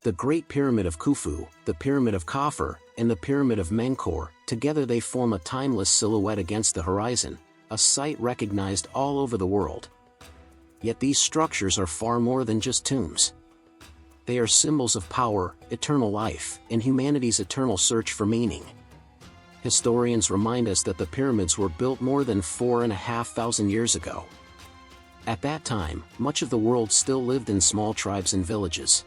The Great Pyramid of Khufu, the Pyramid of Khafre, and the Pyramid of Menkaure, together they form a timeless silhouette against the horizon, a sight recognized all over the world. Yet these structures are far more than just tombs. They are symbols of power, eternal life, and humanity's eternal search for meaning. Historians remind us that the pyramids were built more than 4,500 years ago. At that time, much of the world still lived in small tribes and villages.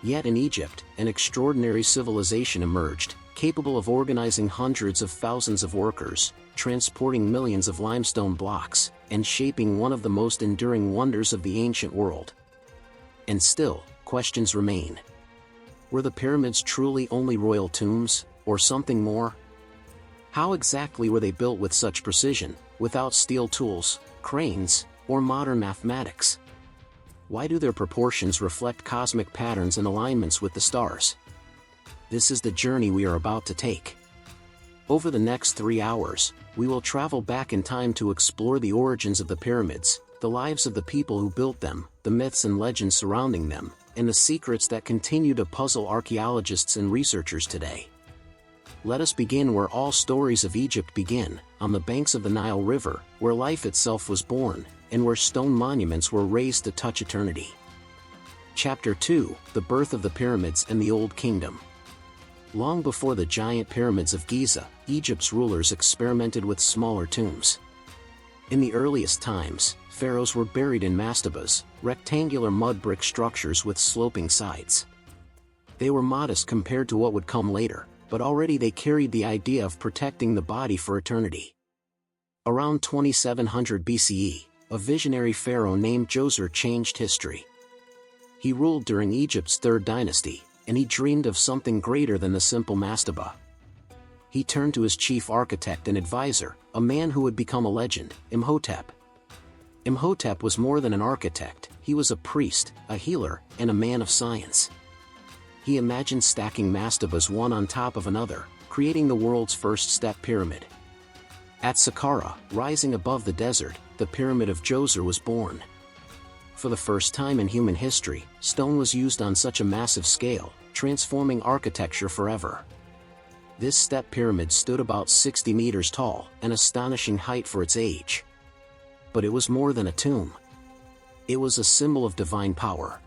Yet in Egypt, an extraordinary civilization emerged, capable of organizing hundreds of thousands of workers, transporting millions of limestone blocks, and shaping one of the most enduring wonders of the ancient world. And still, questions remain. Were the pyramids truly only royal tombs, or something more? How exactly were they built with such precision, without steel tools, cranes, or modern mathematics? Why do their proportions reflect cosmic patterns and alignments with the stars? This is the journey we are about to take. Over the next 3 hours, we will travel back in time to explore the origins of the pyramids, the lives of the people who built them, the myths and legends surrounding them, and the secrets that continue to puzzle archaeologists and researchers today. Let us begin where all stories of Egypt begin, on the banks of the Nile River, where life itself was born, and where stone monuments were raised to touch eternity. Chapter 2: The Birth of the Pyramids and the Old Kingdom. Long before the giant pyramids of Giza, Egypt's rulers experimented with smaller tombs. In the earliest times, pharaohs were buried in mastabas, rectangular mud brick structures with sloping sides. They were modest compared to what would come later, but already they carried the idea of protecting the body for eternity. Around 2700 BCE, a visionary pharaoh named Djoser changed history. He ruled during Egypt's third dynasty, and he dreamed of something greater than the simple mastaba. He turned to his chief architect and advisor, a man who would become a legend, Imhotep. Imhotep was more than an architect, he was a priest, a healer, and a man of science. He imagined stacking mastabas one on top of another, creating the world's first step pyramid. At Saqqara, rising above the desert, the Pyramid of Djoser was born. For the first time in human history, stone was used on such a massive scale, transforming architecture forever. This step pyramid stood about 60 meters tall, an astonishing height for its age. But it was more than a tomb. It was a symbol of divine power.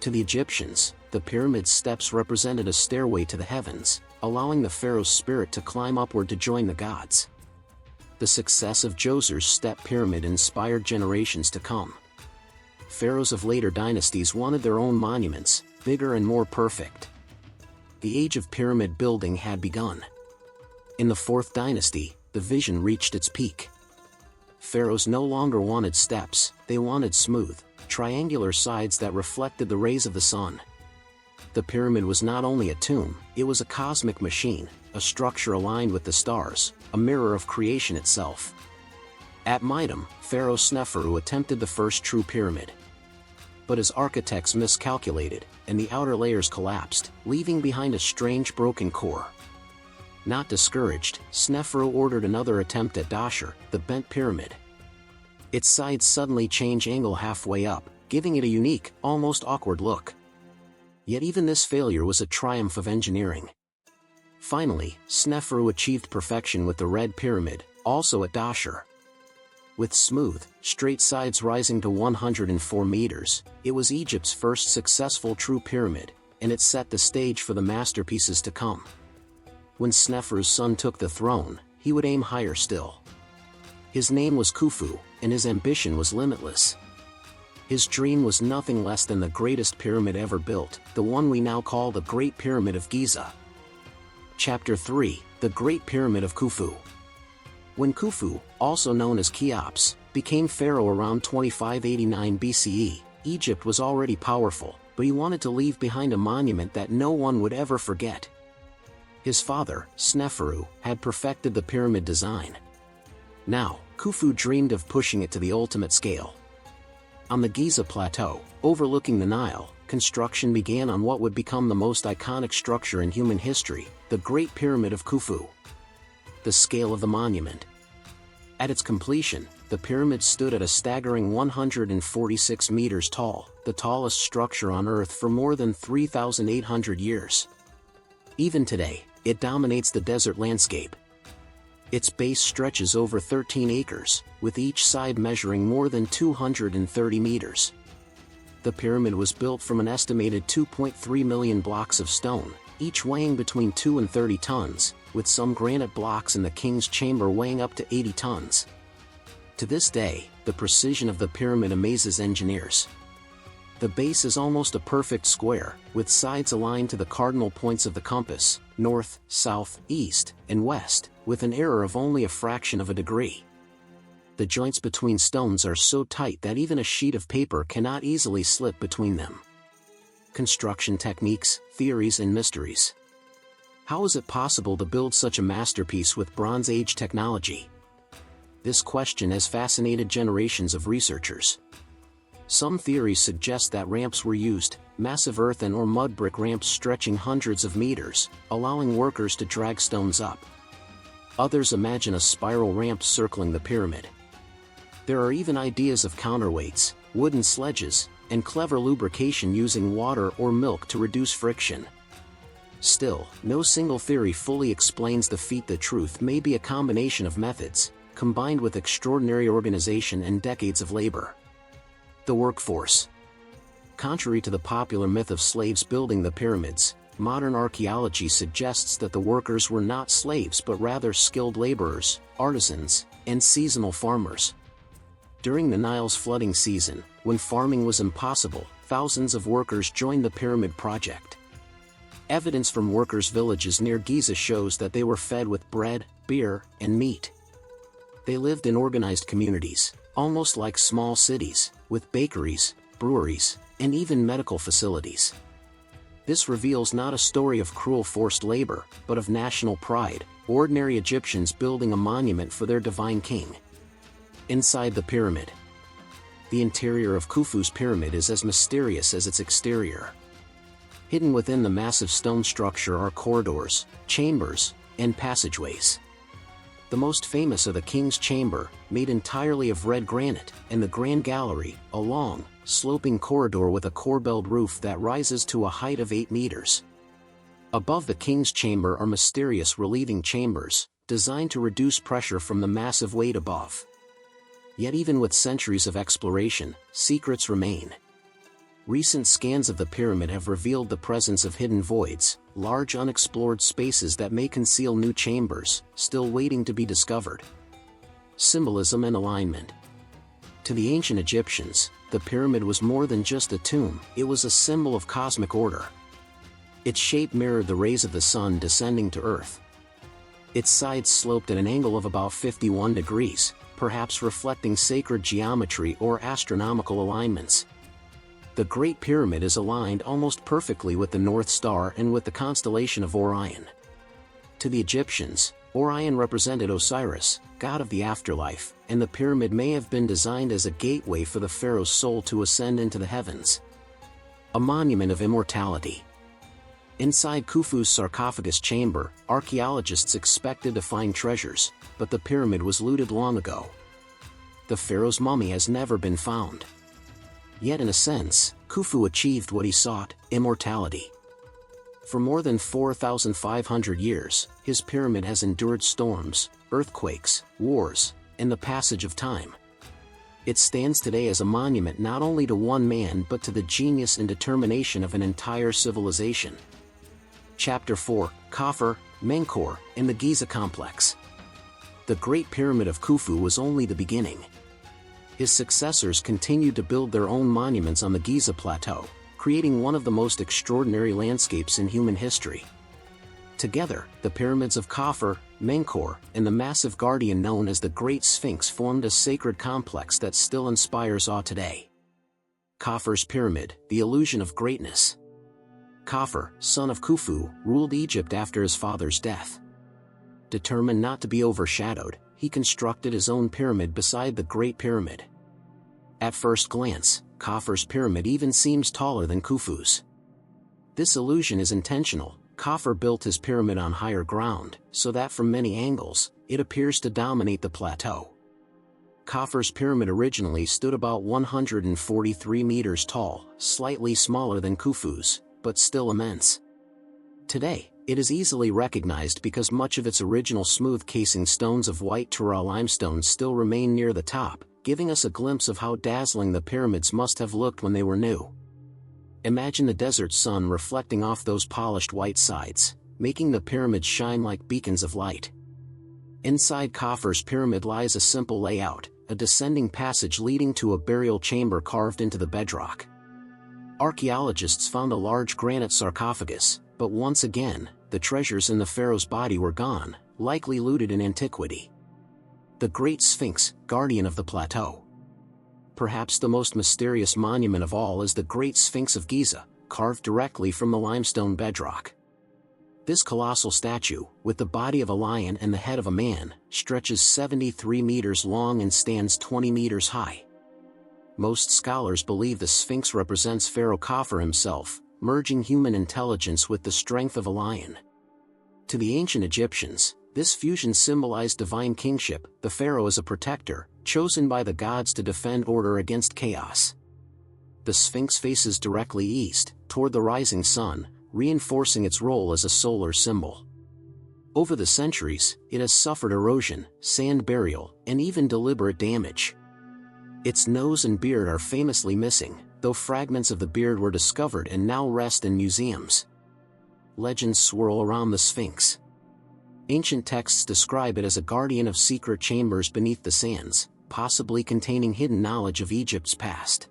To the Egyptians, the pyramid's steps represented a stairway to the heavens, allowing the pharaoh's spirit to climb upward to join the gods. The success of Djoser's step pyramid inspired generations to come. Pharaohs of later dynasties wanted their own monuments, bigger and more perfect. The age of pyramid building had begun. In the fourth dynasty, the vision reached its peak. Pharaohs no longer wanted steps, they wanted smooth, triangular sides that reflected the rays of the sun. The pyramid was not only a tomb, it was a cosmic machine, a structure aligned with the stars, a mirror of creation itself. At Mitam, Pharaoh Sneferu attempted the first true pyramid. But his architects miscalculated, and the outer layers collapsed, leaving behind a strange broken core. Not discouraged, Sneferu ordered another attempt at Dashur, the bent pyramid. Its sides suddenly change angle halfway up, giving it a unique, almost awkward look. Yet even this failure was a triumph of engineering. Finally, Sneferu achieved perfection with the Red Pyramid, also at Dashur. With smooth, straight sides rising to 104 meters, it was Egypt's first successful true pyramid, and it set the stage for the masterpieces to come. When Sneferu's son took the throne, he would aim higher still. His name was Khufu, and his ambition was limitless. His dream was nothing less than the greatest pyramid ever built, the one we now call the Great Pyramid of Giza. Chapter 3: The Great Pyramid of Khufu. When Khufu, also known as Cheops, became pharaoh around 2589 BCE, Egypt was already powerful, but he wanted to leave behind a monument that no one would ever forget. His father, Sneferu, had perfected the pyramid design. Now, Khufu dreamed of pushing it to the ultimate scale. On the Giza Plateau, overlooking the Nile, construction began on what would become the most iconic structure in human history, the Great Pyramid of Khufu. The scale of the monument. At its completion, the pyramid stood at a staggering 146 meters tall, the tallest structure on Earth for more than 3,800 years. Even today, it dominates the desert landscape. Its base stretches over 13 acres, with each side measuring more than 230 meters. The pyramid was built from an estimated 2.3 million blocks of stone, each weighing between 2 and 30 tons, with some granite blocks in the king's chamber weighing up to 80 tons. To this day, the precision of the pyramid amazes engineers. The base is almost a perfect square, with sides aligned to the cardinal points of the compass, north, south, east, and west, with an error of only a fraction of a degree. The joints between stones are so tight that even a sheet of paper cannot easily slip between them. Construction techniques, theories, and mysteries. How is it possible to build such a masterpiece with Bronze Age technology? This question has fascinated generations of researchers. Some theories suggest that ramps were used, massive earthen or mud brick ramps stretching hundreds of meters, allowing workers to drag stones up. Others imagine a spiral ramp circling the pyramid. There are even ideas of counterweights, wooden sledges, and clever lubrication using water or milk to reduce friction. Still, no single theory fully explains the feat. The truth may be a combination of methods, combined with extraordinary organization and decades of labor. The workforce. Contrary to the popular myth of slaves building the pyramids, modern archaeology suggests that the workers were not slaves but rather skilled laborers, artisans, and seasonal farmers. During the Nile's flooding season, when farming was impossible, thousands of workers joined the pyramid project. Evidence from workers' villages near Giza shows that they were fed with bread, beer, and meat. They lived in organized communities, almost like small cities, with bakeries, breweries, and even medical facilities. This reveals not a story of cruel forced labor, but of national pride, ordinary Egyptians building a monument for their divine king. Inside the pyramid. The interior of Khufu's pyramid is as mysterious as its exterior. Hidden within the massive stone structure are corridors, chambers, and passageways. The most famous are the King's Chamber, made entirely of red granite, and the Grand Gallery, a long, sloping corridor with a corbelled roof that rises to a height of 8 meters. Above the King's Chamber are mysterious relieving chambers, designed to reduce pressure from the massive weight above. Yet even with centuries of exploration, secrets remain. Recent scans of the pyramid have revealed the presence of hidden voids, large unexplored spaces that may conceal new chambers, still waiting to be discovered. Symbolism and alignment. To the ancient Egyptians, the pyramid was more than just a tomb, it was a symbol of cosmic order. Its shape mirrored the rays of the sun descending to Earth. Its sides sloped at an angle of about 51 degrees, perhaps reflecting sacred geometry or astronomical alignments. The Great Pyramid is aligned almost perfectly with the North Star and with the constellation of Orion. To the Egyptians, Orion represented Osiris, god of the afterlife, and the pyramid may have been designed as a gateway for the pharaoh's soul to ascend into the heavens. A monument of immortality. Inside Khufu's sarcophagus chamber, archaeologists expected to find treasures, but the pyramid was looted long ago. The pharaoh's mummy has never been found. Yet in a sense, Khufu achieved what he sought, immortality. For more than 4,500 years, his pyramid has endured storms, earthquakes, wars, and the passage of time. It stands today as a monument not only to one man but to the genius and determination of an entire civilization. Chapter 4, Khafre, Menkaure, and the Giza Complex. The Great Pyramid of Khufu was only the beginning. His successors continued to build their own monuments on the Giza Plateau, creating one of the most extraordinary landscapes in human history. Together, the pyramids of Khafre, Menkaure, and the massive guardian known as the Great Sphinx formed a sacred complex that still inspires awe today. Khafre's Pyramid, the illusion of greatness. Khafre, son of Khufu, ruled Egypt after his father's death. Determined not to be overshadowed, he constructed his own pyramid beside the Great Pyramid. At first glance, Khafre's pyramid even seems taller than Khufu's. This illusion is intentional. Khafre built his pyramid on higher ground, so that from many angles, it appears to dominate the plateau. Khafre's pyramid originally stood about 143 meters tall, slightly smaller than Khufu's, but still immense. Today, it is easily recognized because much of its original smooth casing stones of white Tura limestone still remain near the top, giving us a glimpse of how dazzling the pyramids must have looked when they were new. Imagine the desert sun reflecting off those polished white sides, making the pyramids shine like beacons of light. Inside Khafre's pyramid lies a simple layout, a descending passage leading to a burial chamber carved into the bedrock. Archaeologists found a large granite sarcophagus, but once again, the treasures in the pharaoh's body were gone, likely looted in antiquity. The Great Sphinx, guardian of the plateau. Perhaps the most mysterious monument of all is the Great Sphinx of Giza, carved directly from the limestone bedrock. This colossal statue, with the body of a lion and the head of a man, stretches 73 meters long and stands 20 meters high. Most scholars believe the Sphinx represents Pharaoh Khafre himself, merging human intelligence with the strength of a lion. To the ancient Egyptians, this fusion symbolized divine kingship, the pharaoh as a protector, chosen by the gods to defend order against chaos. The Sphinx faces directly east, toward the rising sun, reinforcing its role as a solar symbol. Over the centuries, it has suffered erosion, sand burial, and even deliberate damage. Its nose and beard are famously missing, though fragments of the beard were discovered and now rest in museums. Legends swirl around the Sphinx. Ancient texts describe it as a guardian of secret chambers beneath the sands, possibly containing hidden knowledge of Egypt's past.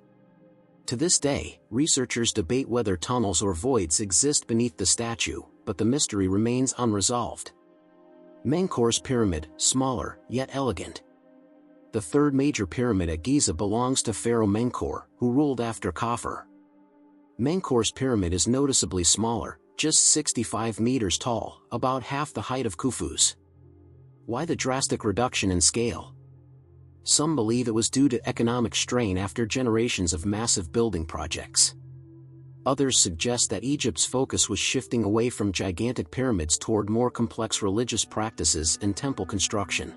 To this day, researchers debate whether tunnels or voids exist beneath the statue, but the mystery remains unresolved. Menkaur's pyramid, smaller, yet elegant. The third major pyramid at Giza belongs to Pharaoh Menkaur, who ruled after Khafre. Menkaur's pyramid is noticeably smaller, just 65 meters tall, about half the height of Khufu's. Why the drastic reduction in scale? Some believe it was due to economic strain after generations of massive building projects. Others suggest that Egypt's focus was shifting away from gigantic pyramids toward more complex religious practices and temple construction.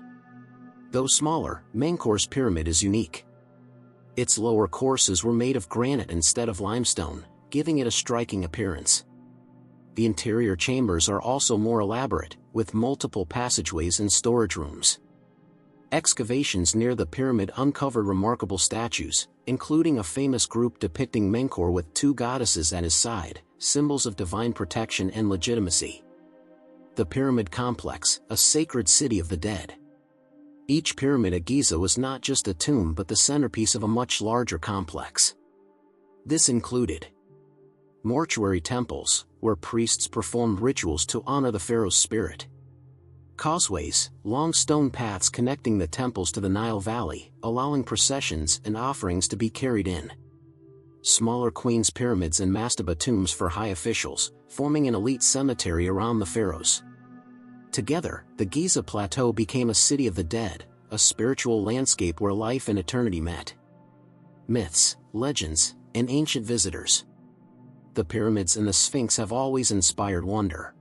Though smaller, Menkaur's pyramid is unique. Its lower courses were made of granite instead of limestone, giving it a striking appearance. The interior chambers are also more elaborate, with multiple passageways and storage rooms. Excavations near the pyramid uncovered remarkable statues, including a famous group depicting Menkaur with two goddesses at his side, symbols of divine protection and legitimacy. The pyramid complex, a sacred city of the dead. Each pyramid at Giza was not just a tomb but the centerpiece of a much larger complex. This included mortuary temples, where priests performed rituals to honor the pharaoh's spirit. Causeways, long stone paths connecting the temples to the Nile Valley, allowing processions and offerings to be carried in. Smaller queens' pyramids and mastaba tombs for high officials, forming an elite cemetery around the pharaohs. Together, the Giza Plateau became a city of the dead, a spiritual landscape where life and eternity met. Myths, legends, and ancient visitors. The pyramids and the Sphinx have always inspired wonder.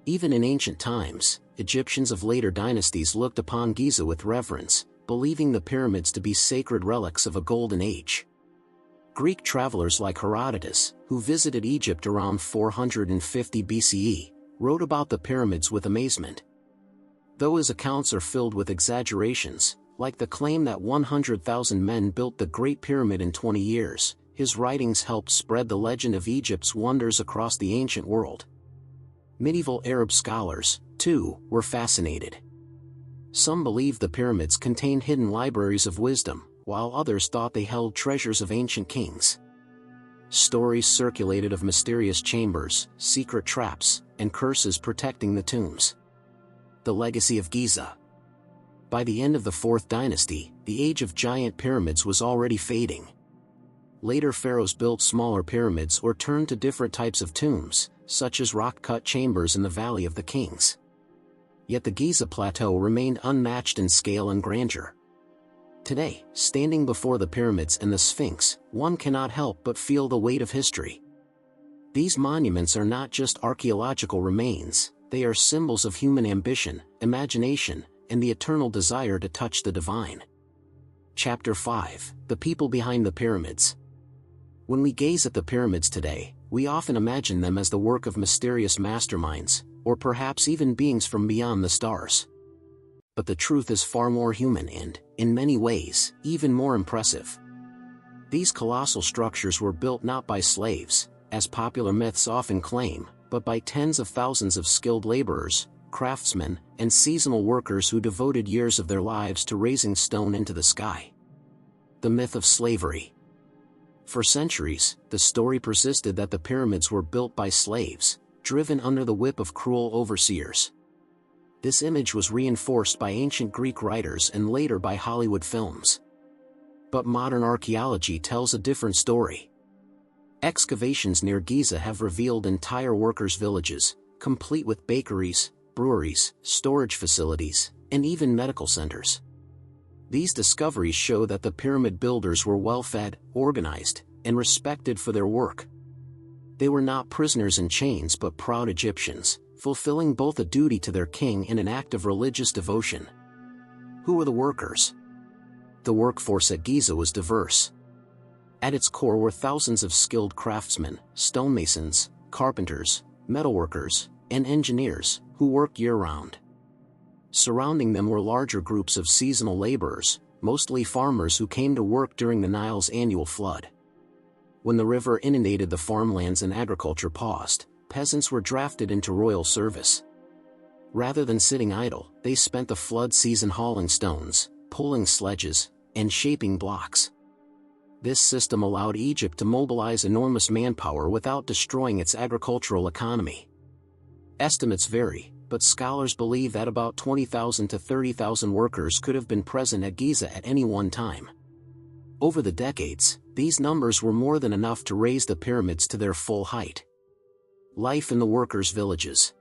Even in ancient times, Egyptians of later dynasties looked upon Giza with reverence, believing the pyramids to be sacred relics of a golden age. Greek travelers like Herodotus, who visited Egypt around 450 BCE, wrote about the pyramids with amazement. Though his accounts are filled with exaggerations, like the claim that 100,000 men built the Great Pyramid in 20 years, his writings helped spread the legend of Egypt's wonders across the ancient world. Medieval Arab scholars, too, were fascinated. Some believed the pyramids contained hidden libraries of wisdom, while others thought they held treasures of ancient kings. Stories circulated of mysterious chambers, secret traps, and curses protecting the tombs. The legacy of Giza. By the end of the Fourth Dynasty, the age of giant pyramids was already fading. Later pharaohs built smaller pyramids or turned to different types of tombs, such as rock-cut chambers in the Valley of the Kings. Yet the Giza Plateau remained unmatched in scale and grandeur. Today, standing before the pyramids and the Sphinx, one cannot help but feel the weight of history. These monuments are not just archaeological remains, they are symbols of human ambition, imagination, and the eternal desire to touch the divine. Chapter 5: The People Behind the Pyramids. When we gaze at the pyramids today, we often imagine them as the work of mysterious masterminds, or perhaps even beings from beyond the stars. But the truth is far more human and, in many ways, even more impressive. These colossal structures were built not by slaves, as popular myths often claim, but by tens of thousands of skilled laborers, craftsmen, and seasonal workers who devoted years of their lives to raising stone into the sky. The myth of slavery. For centuries, the story persisted that the pyramids were built by slaves, driven under the whip of cruel overseers. This image was reinforced by ancient Greek writers and later by Hollywood films. But modern archaeology tells a different story. Excavations near Giza have revealed entire workers' villages, complete with bakeries, breweries, storage facilities, and even medical centers. These discoveries show that the pyramid builders were well-fed, organized, and respected for their work. They were not prisoners in chains but proud Egyptians, fulfilling both a duty to their king and an act of religious devotion. Who were the workers? The workforce at Giza was diverse. At its core were thousands of skilled craftsmen, stonemasons, carpenters, metalworkers, and engineers, who worked year-round. Surrounding them were larger groups of seasonal laborers, mostly farmers who came to work during the Nile's annual flood. When the river inundated the farmlands and agriculture paused, peasants were drafted into royal service. Rather than sitting idle, they spent the flood season hauling stones, pulling sledges, and shaping blocks. This system allowed Egypt to mobilize enormous manpower without destroying its agricultural economy. Estimates vary, but scholars believe that about 20,000 to 30,000 workers could have been present at Giza at any one time. Over the decades, these numbers were more than enough to raise the pyramids to their full height. Life in the workers' villages.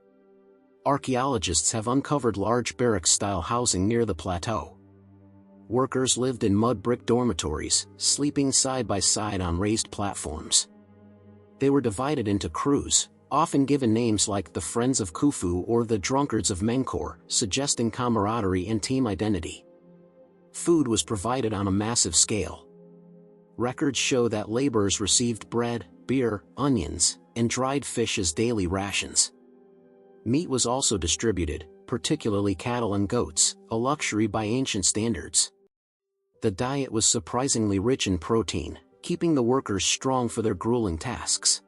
Archaeologists have uncovered large barrack-style housing near the plateau. Workers lived in mud brick dormitories, sleeping side by side on raised platforms. They were divided into crews, often given names like the Friends of Khufu or the Drunkards of Menkaure, suggesting camaraderie and team identity. Food was provided on a massive scale. Records show that laborers received bread, beer, onions, and dried fish as daily rations. Meat was also distributed, particularly cattle and goats, a luxury by ancient standards. The diet was surprisingly rich in protein, keeping the workers strong for their grueling tasks.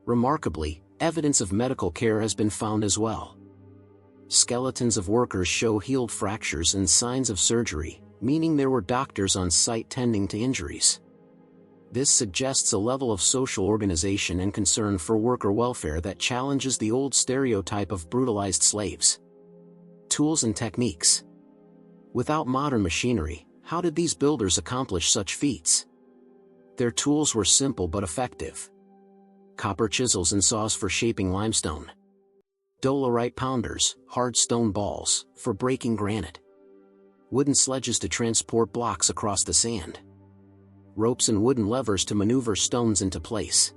Remarkably, evidence of medical care has been found as well. Skeletons of workers show healed fractures and signs of surgery, meaning there were doctors on site tending to injuries. This suggests a level of social organization and concern for worker welfare that challenges the old stereotype of brutalized slaves. Tools and techniques. Without modern machinery, how did these builders accomplish such feats? Their tools were simple but effective. Copper chisels and saws for shaping limestone. Dolerite pounders, hard stone balls, for breaking granite. Wooden sledges to transport blocks across the sand. Ropes and wooden levers to maneuver stones into place.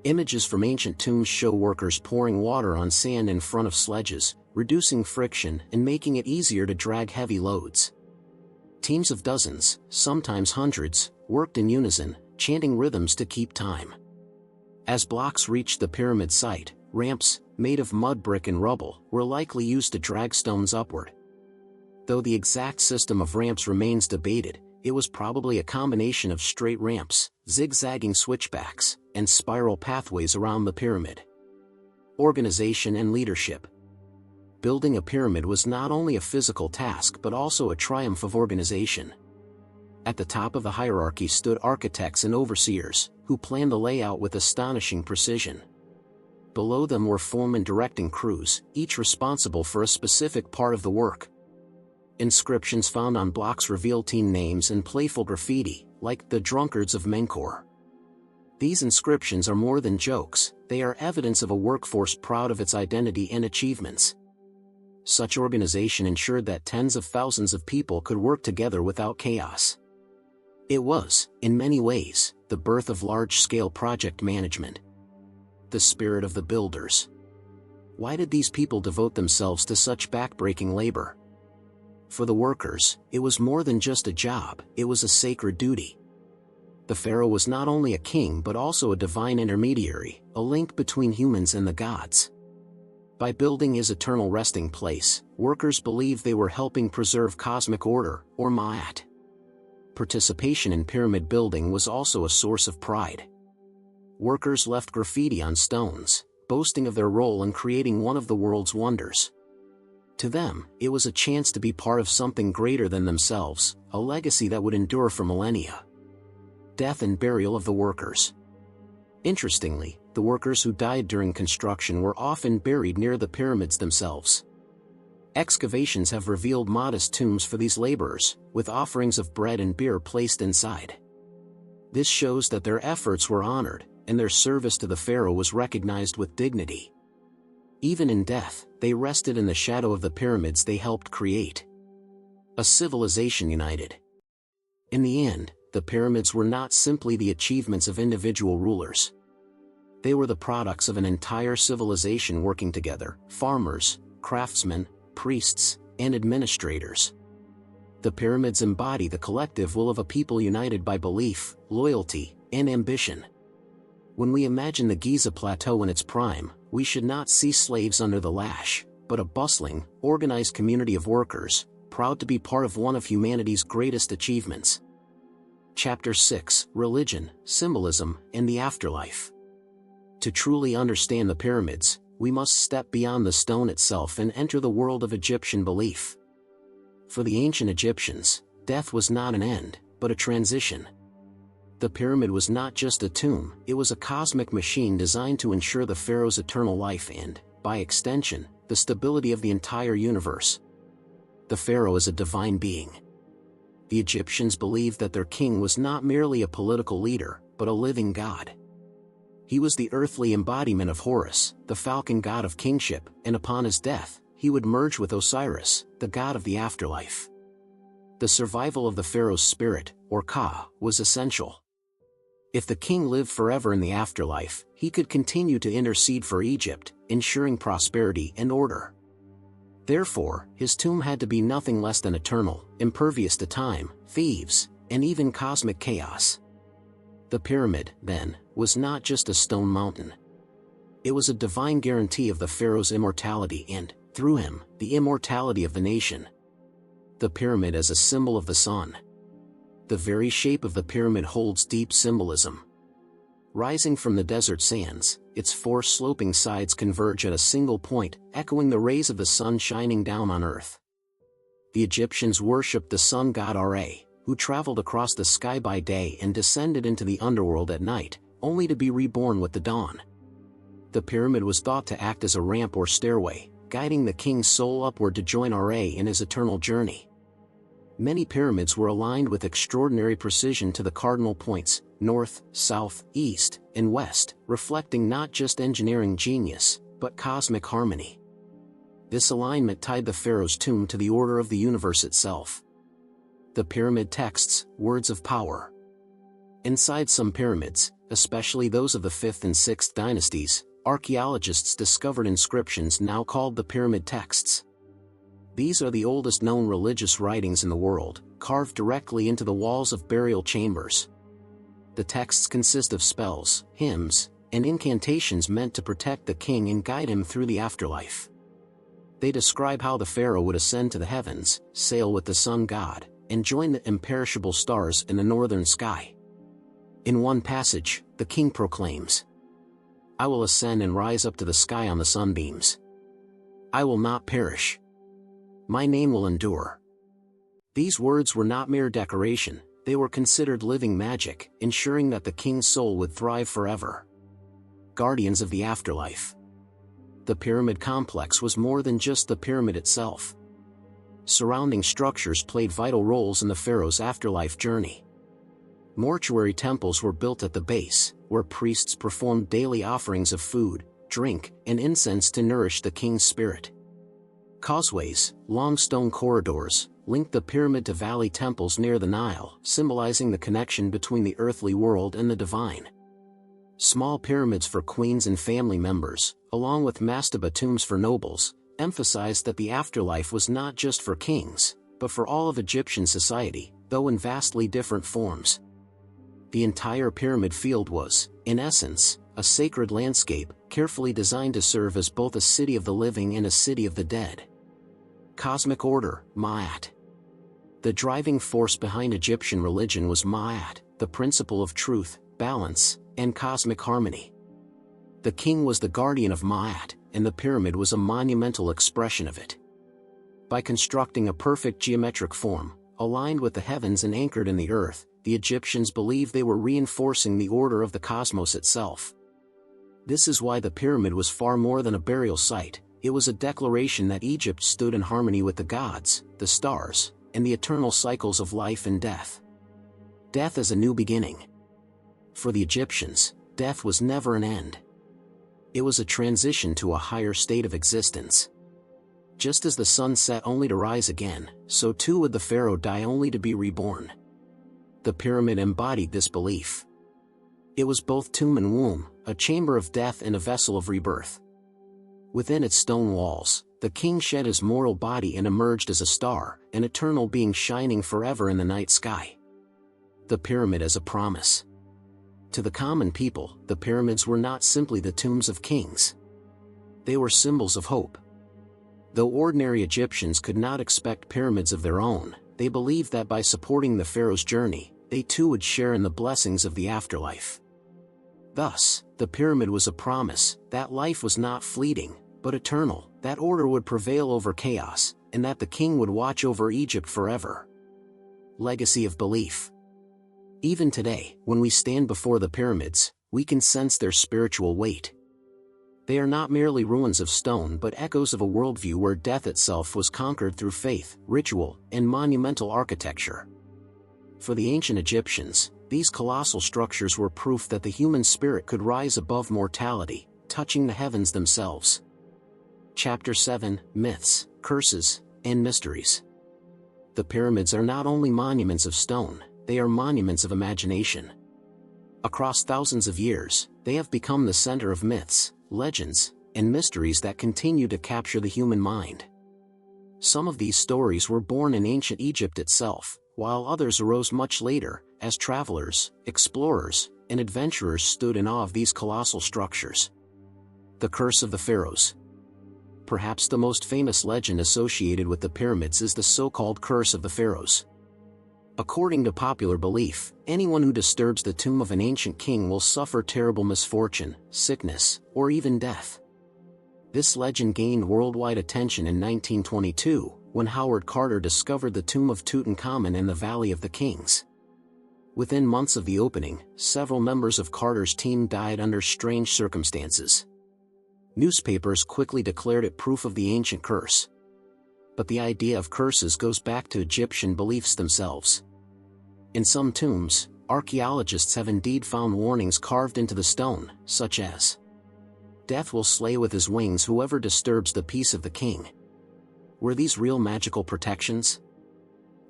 Images from ancient tombs show workers pouring water on sand in front of sledges, reducing friction and making it easier to drag heavy loads. Teams of dozens, sometimes hundreds, worked in unison, chanting rhythms to keep time. As blocks reached the pyramid site, ramps, made of mud brick and rubble, were likely used to drag stones upward. Though the exact system of ramps remains debated, it was probably a combination of straight ramps, zigzagging switchbacks, and spiral pathways around the pyramid. Organization and leadership. Building a pyramid was not only a physical task but also a triumph of organization. At the top of the hierarchy stood architects and overseers, who planned the layout with astonishing precision. Below them were foremen directing crews, each responsible for a specific part of the work. Inscriptions found on blocks reveal team names and playful graffiti, like the Drunkards of Menkaure. These inscriptions are more than jokes, they are evidence of a workforce proud of its identity and achievements. Such organization ensured that tens of thousands of people could work together without chaos. It was, in many ways, the birth of large-scale project management. The spirit of the builders. Why did these people devote themselves to such backbreaking labor? For the workers, it was more than just a job, it was a sacred duty. The pharaoh was not only a king but also a divine intermediary, a link between humans and the gods. By building his eternal resting place, workers believed they were helping preserve cosmic order, or Ma'at. Participation in pyramid building was also a source of pride. Workers left graffiti on stones, boasting of their role in creating one of the world's wonders. To them, it was a chance to be part of something greater than themselves, a legacy that would endure for millennia. Death and burial of the workers. Interestingly, the workers who died during construction were often buried near the pyramids themselves. Excavations have revealed modest tombs for these laborers, with offerings of bread and beer placed inside. This shows that their efforts were honored, and their service to the pharaoh was recognized with dignity. Even in death, they rested in the shadow of the pyramids they helped create. A civilization united. In the end, the pyramids were not simply the achievements of individual rulers. They were the products of an entire civilization working together: farmers, craftsmen, priests, and administrators. The pyramids embody the collective will of a people united by belief, loyalty, and ambition. When we imagine the Giza Plateau in its prime, we should not see slaves under the lash, but a bustling, organized community of workers, proud to be part of one of humanity's greatest achievements. Chapter 6: Religion, Symbolism, and the Afterlife. To truly understand the pyramids, we must step beyond the stone itself and enter the world of Egyptian belief. For the ancient Egyptians, death was not an end, but a transition. The pyramid was not just a tomb, it was a cosmic machine designed to ensure the pharaoh's eternal life and, by extension, the stability of the entire universe. The pharaoh is a divine being. The Egyptians believed that their king was not merely a political leader, but a living god. He was the earthly embodiment of Horus, the falcon god of kingship, and upon his death, he would merge with Osiris, the god of the afterlife. The survival of the pharaoh's spirit, or Ka, was essential. If the king lived forever in the afterlife, he could continue to intercede for Egypt, ensuring prosperity and order. Therefore, his tomb had to be nothing less than eternal, impervious to time, thieves, and even cosmic chaos. The pyramid, then, was not just a stone mountain. It was a divine guarantee of the pharaoh's immortality and, through him, the immortality of the nation. The pyramid as a symbol of the sun. The very shape of the pyramid holds deep symbolism. Rising from the desert sands, its four sloping sides converge at a single point, echoing the rays of the sun shining down on earth. The Egyptians worshipped the sun god Ra, who traveled across the sky by day and descended into the underworld at night, only to be reborn with the dawn. The pyramid was thought to act as a ramp or stairway, guiding the king's soul upward to join Ra in his eternal journey. Many pyramids were aligned with extraordinary precision to the cardinal points, north, south, east, and west, reflecting not just engineering genius, but cosmic harmony. This alignment tied the pharaoh's tomb to the order of the universe itself. The pyramid texts, words of power. Inside some pyramids, especially those of the 5th and 6th dynasties, archaeologists discovered inscriptions now called the pyramid texts. These are the oldest known religious writings in the world, carved directly into the walls of burial chambers. The texts consist of spells, hymns, and incantations meant to protect the king and guide him through the afterlife. They describe how the pharaoh would ascend to the heavens, sail with the sun god, and join the imperishable stars in the northern sky. In one passage, the king proclaims, "I will ascend and rise up to the sky on the sunbeams. I will not perish. My name will endure." These words were not mere decoration, they were considered living magic, ensuring that the king's soul would thrive forever. Guardians of the afterlife. The pyramid complex was more than just the pyramid itself. Surrounding structures played vital roles in the pharaoh's afterlife journey. Mortuary temples were built at the base, where priests performed daily offerings of food, drink, and incense to nourish the king's spirit. Causeways, long stone corridors, linked the pyramid to valley temples near the Nile, symbolizing the connection between the earthly world and the divine. Small pyramids for queens and family members, along with mastaba tombs for nobles, emphasized that the afterlife was not just for kings, but for all of Egyptian society, though in vastly different forms. The entire pyramid field was, in essence, a sacred landscape, carefully designed to serve as both a city of the living and a city of the dead. Cosmic order, Ma'at. The driving force behind Egyptian religion was Ma'at, the principle of truth, balance, and cosmic harmony. The king was the guardian of Ma'at, and the pyramid was a monumental expression of it. By constructing a perfect geometric form, aligned with the heavens and anchored in the earth, the Egyptians believed they were reinforcing the order of the cosmos itself. This is why the pyramid was far more than a burial site. It was a declaration that Egypt stood in harmony with the gods, the stars, and the eternal cycles of life and death. Death is a new beginning. For the Egyptians, death was never an end. It was a transition to a higher state of existence. Just as the sun set only to rise again, so too would the pharaoh die only to be reborn. The pyramid embodied this belief. It was both tomb and womb, a chamber of death and a vessel of rebirth. Within its stone walls, the king shed his mortal body and emerged as a star, an eternal being shining forever in the night sky. The pyramid as a promise. To the common people, the pyramids were not simply the tombs of kings. They were symbols of hope. Though ordinary Egyptians could not expect pyramids of their own, they believed that by supporting the pharaoh's journey, they too would share in the blessings of the afterlife. Thus, the pyramid was a promise that life was not fleeting, but eternal, that order would prevail over chaos, and that the king would watch over Egypt forever. Legacy of belief. Even today, when we stand before the pyramids, we can sense their spiritual weight. They are not merely ruins of stone but echoes of a worldview where death itself was conquered through faith, ritual, and monumental architecture. For the ancient Egyptians, these colossal structures were proof that the human spirit could rise above mortality, touching the heavens themselves. Chapter 7: Myths, Curses, and Mysteries. The pyramids are not only monuments of stone, they are monuments of imagination. Across thousands of years, they have become the center of myths, legends, and mysteries that continue to capture the human mind. Some of these stories were born in ancient Egypt itself, while others arose much later, as travelers, explorers, and adventurers stood in awe of these colossal structures. The Curse of the Pharaohs. Perhaps the most famous legend associated with the pyramids is the so-called Curse of the Pharaohs. According to popular belief, anyone who disturbs the tomb of an ancient king will suffer terrible misfortune, sickness, or even death. This legend gained worldwide attention in 1922, when Howard Carter discovered the tomb of Tutankhamun in the Valley of the Kings. Within months of the opening, several members of Carter's team died under strange circumstances. Newspapers quickly declared it proof of the ancient curse. But the idea of curses goes back to Egyptian beliefs themselves. In some tombs, archaeologists have indeed found warnings carved into the stone, such as, "Death will slay with his wings whoever disturbs the peace of the king." Were these real magical protections?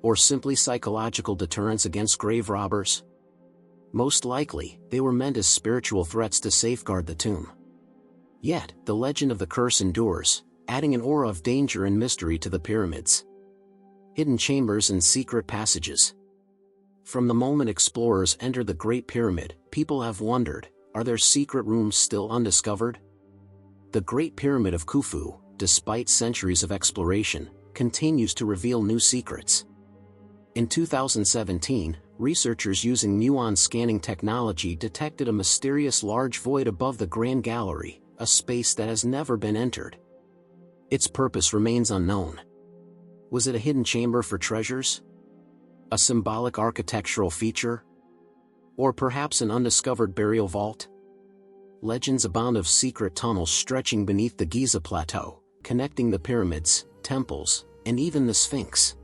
Or simply psychological deterrents against grave robbers? Most likely, they were meant as spiritual threats to safeguard the tomb. Yet, the legend of the curse endures, adding an aura of danger and mystery to the pyramids. Hidden chambers and secret passages. From the moment explorers entered the Great Pyramid, people have wondered, are there secret rooms still undiscovered? The Great Pyramid of Khufu, despite centuries of exploration, continues to reveal new secrets. In 2017, researchers using muon scanning technology detected a mysterious large void above the Grand Gallery, a space that has never been entered. Its purpose remains unknown. Was it a hidden chamber for treasures? A symbolic architectural feature? Or perhaps an undiscovered burial vault? Legends abound of secret tunnels stretching beneath the Giza Plateau, connecting the pyramids, temples, and even the Sphinx.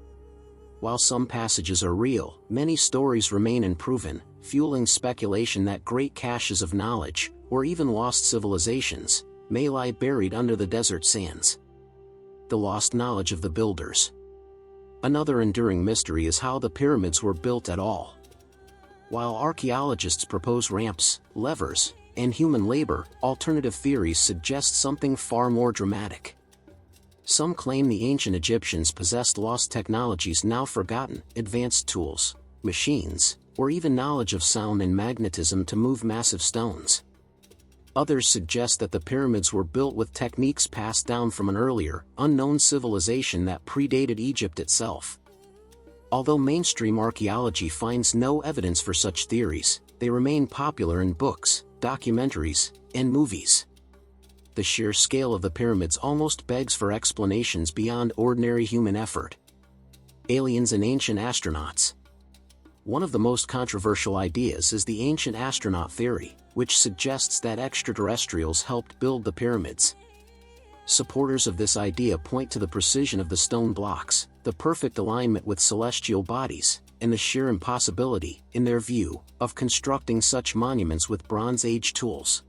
While some passages are real, many stories remain unproven, fueling speculation that great caches of knowledge, or even lost civilizations, may lie buried under the desert sands. The lost knowledge of the builders. Another enduring mystery is how the pyramids were built at all. While archaeologists propose ramps, levers, and human labor, alternative theories suggest something far more dramatic. Some claim the ancient Egyptians possessed lost technologies now forgotten, advanced tools, machines, or even knowledge of sound and magnetism to move massive stones. Others suggest that the pyramids were built with techniques passed down from an earlier, unknown civilization that predated Egypt itself. Although mainstream archaeology finds no evidence for such theories, they remain popular in books, documentaries, and movies. The sheer scale of the pyramids almost begs for explanations beyond ordinary human effort. Aliens and ancient astronauts. One of the most controversial ideas is the ancient astronaut theory, which suggests that extraterrestrials helped build the pyramids. Supporters of this idea point to the precision of the stone blocks, the perfect alignment with celestial bodies, and the sheer impossibility, in their view, of constructing such monuments with Bronze Age tools.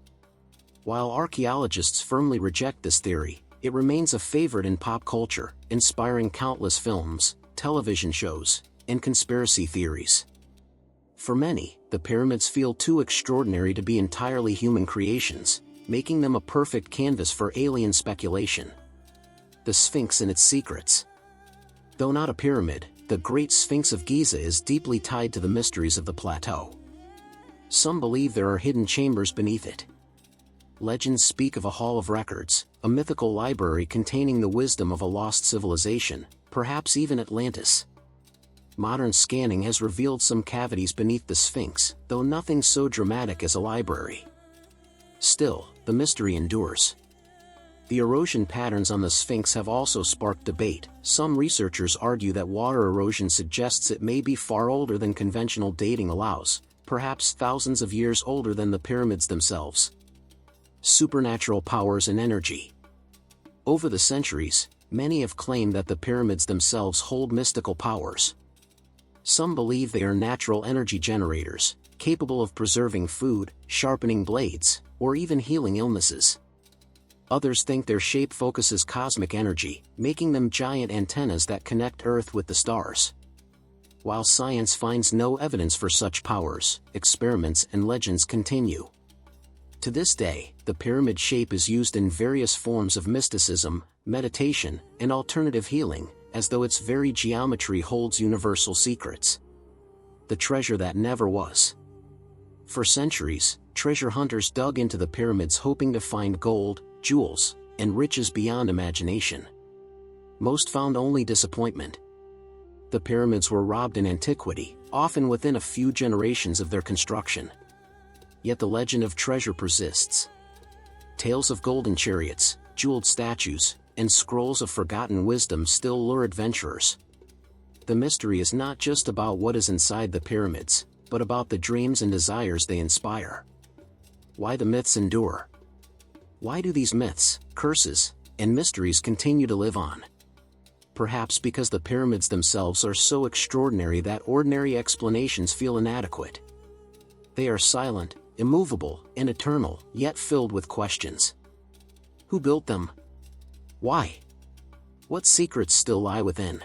While archaeologists firmly reject this theory, it remains a favorite in pop culture, inspiring countless films, television shows, and conspiracy theories. For many, the pyramids feel too extraordinary to be entirely human creations, making them a perfect canvas for alien speculation. The Sphinx and its secrets. Though not a pyramid, the Great Sphinx of Giza is deeply tied to the mysteries of the plateau. Some believe there are hidden chambers beneath it. Legends speak of a hall of records, a mythical library containing the wisdom of a lost civilization, perhaps even Atlantis. Modern scanning has revealed some cavities beneath the Sphinx, though nothing so dramatic as a library. Still, the mystery endures. The erosion patterns on the Sphinx have also sparked debate. Some researchers argue that water erosion suggests it may be far older than conventional dating allows, perhaps thousands of years older than the pyramids themselves. Supernatural powers and energy. Over the centuries, many have claimed that the pyramids themselves hold mystical powers. Some believe they are natural energy generators, capable of preserving food, sharpening blades, or even healing illnesses. Others think their shape focuses cosmic energy, making them giant antennas that connect Earth with the stars. While science finds no evidence for such powers, experiments and legends continue. To this day, the pyramid shape is used in various forms of mysticism, meditation, and alternative healing, as though its very geometry holds universal secrets. The treasure that never was. For centuries, treasure hunters dug into the pyramids hoping to find gold, jewels, and riches beyond imagination. Most found only disappointment. The pyramids were robbed in antiquity, often within a few generations of their construction. Yet the legend of treasure persists. Tales of golden chariots, jeweled statues, and scrolls of forgotten wisdom still lure adventurers. The mystery is not just about what is inside the pyramids, but about the dreams and desires they inspire. Why the myths endure? Why do these myths, curses, and mysteries continue to live on? Perhaps because the pyramids themselves are so extraordinary that ordinary explanations feel inadequate. They are silent, immovable, and eternal, yet filled with questions. Who built them? Why? What secrets still lie within?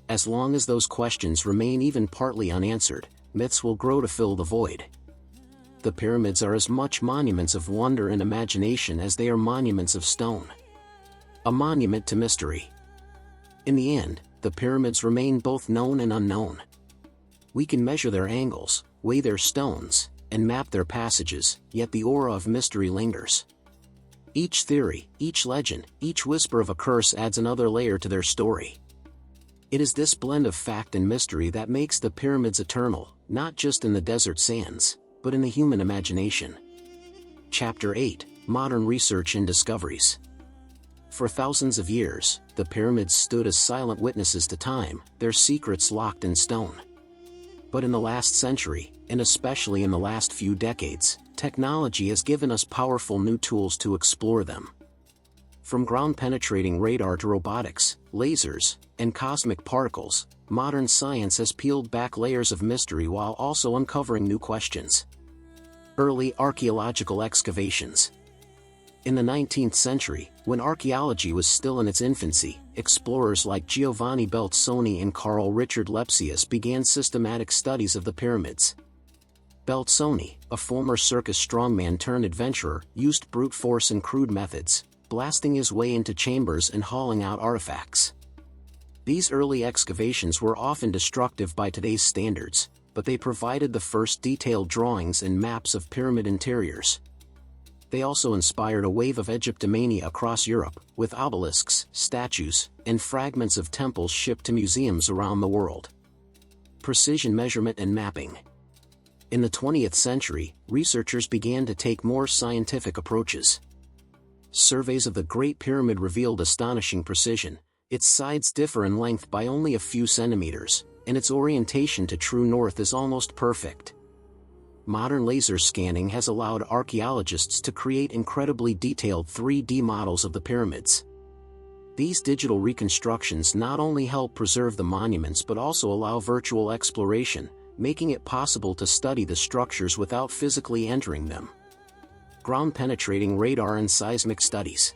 As long as those questions remain even partly unanswered, myths will grow to fill the void. The pyramids are as much monuments of wonder and imagination as they are monuments of stone. A monument to mystery. In the end, the pyramids remain both known and unknown. We can measure their angles, weigh their stones, and map their passages, yet the aura of mystery lingers. Each theory, each legend, each whisper of a curse adds another layer to their story. It is this blend of fact and mystery that makes the pyramids eternal, not just in the desert sands, but in the human imagination. Chapter 8: Modern Research and Discoveries. For thousands of years, the pyramids stood as silent witnesses to time, their secrets locked in stone. But in the last century, and especially in the last few decades, technology has given us powerful new tools to explore them. From ground-penetrating radar to robotics, lasers, and cosmic particles, modern science has peeled back layers of mystery while also uncovering new questions. Early archaeological excavations. In the 19th century, when archaeology was still in its infancy, explorers like Giovanni Belzoni and Carl Richard Lepsius began systematic studies of the pyramids. Belzoni, a former circus strongman turned adventurer, used brute force and crude methods, blasting his way into chambers and hauling out artifacts. These early excavations were often destructive by today's standards, but they provided the first detailed drawings and maps of pyramid interiors. They also inspired a wave of Egyptomania across Europe, with obelisks, statues, and fragments of temples shipped to museums around the world. Precision measurement and mapping. In the 20th century, researchers began to take more scientific approaches. Surveys of the Great Pyramid revealed astonishing precision. Its sides differ in length by only a few centimeters, and its orientation to true north is almost perfect. Modern laser scanning has allowed archaeologists to create incredibly detailed 3D models of the pyramids. These digital reconstructions not only help preserve the monuments but also allow virtual exploration, making it possible to study the structures without physically entering them. Ground-penetrating radar and seismic studies.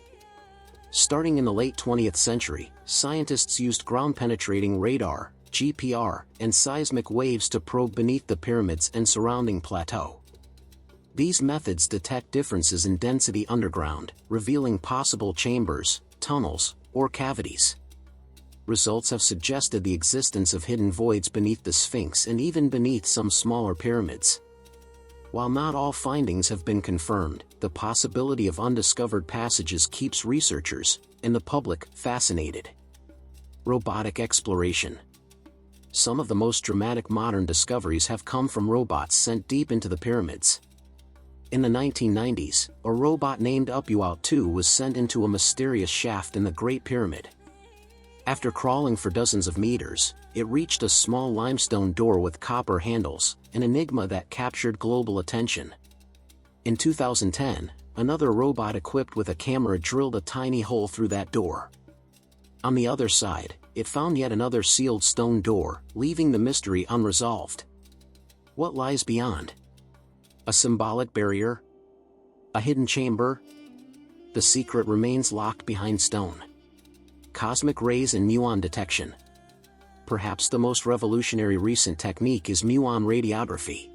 Starting in the late 20th century, scientists used ground-penetrating radar, GPR, and seismic waves to probe beneath the pyramids and surrounding plateau. These methods detect differences in density underground, revealing possible chambers, tunnels, or cavities. Results have suggested the existence of hidden voids beneath the Sphinx and even beneath some smaller pyramids. While not all findings have been confirmed, the possibility of undiscovered passages keeps researchers, and the public, fascinated. Robotic exploration. Some of the most dramatic modern discoveries have come from robots sent deep into the pyramids. In the 1990s, a robot named Upuaut-2 was sent into a mysterious shaft in the Great Pyramid. After crawling for dozens of meters, it reached a small limestone door with copper handles, an enigma that captured global attention. In 2010, another robot equipped with a camera drilled a tiny hole through that door. On the other side, it found yet another sealed stone door, leaving the mystery unresolved. What lies beyond? A symbolic barrier? A hidden chamber? The secret remains locked behind stone. Cosmic rays and muon detection. Perhaps the most revolutionary recent technique is muon radiography.